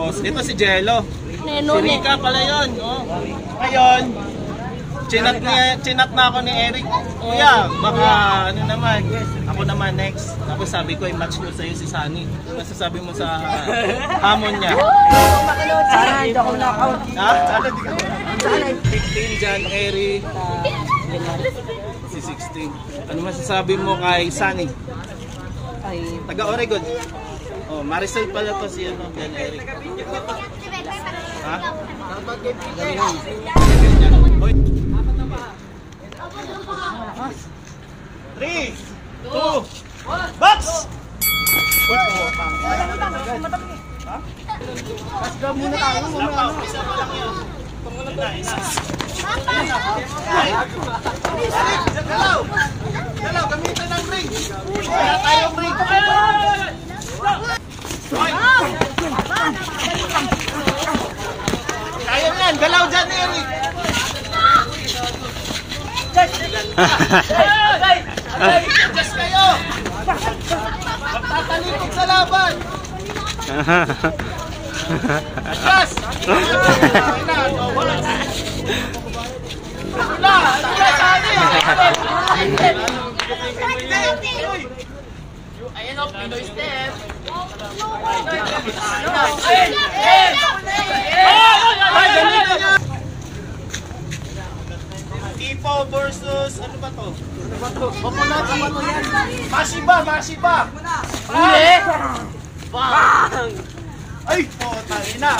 Tapos, ito si Jello. Neno, Si Rika pala yun. Oh. Ngayon, chinat na ako ni Eric. Kuya, baka ano naman, ako naman next. Tapos sabi ko, i-match ko sa'yo si Sunny. Ano masasabi mo sa hamon niya? sana hindi ako knockout. Ha? 15 Jan, Eric. Si 16. Ano masasabi mo kay Sunny? Taga Oregon. Oh, Marisol pala to si ano, Jan Eric. Ha? Hoy. 3, 2, 1, box! Pasga muna tayo. Isa pa lang yun. Dalaw! Dalaw, gamitan ng ring! Wala tayong ring! Kaya yan! Galaw dyan, Eric! Adjust kayo! Magtatalikod sa laban! Adjust! Ayan o, Pinoy step. Tipo versus ano ba to? Oponati. Mashiba. Huli! Bang! Ay, potay na.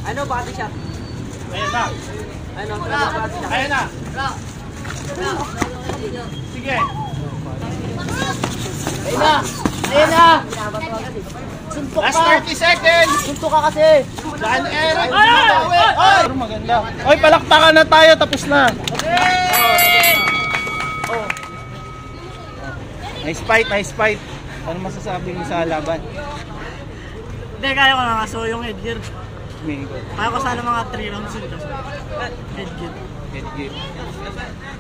Ano, body shot? Ayan na. Ano, body shot? Ayan na. Sige. Ayun na! Suntok Last ka! 30 seconds. Suntok ka kasi! Jan Eric. Ay! Maganda. Oy, palakpakan na tayo. Tapos na. Nice fight. Ano masasabi niyo sa laban? Hindi, kaya ko na kaso yung headgear. Mingo. Kaya ko sana mga 3 rounds yun kasi. Headgear. Headgear.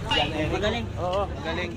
Jan Eric. Magaling. Oo, magaling.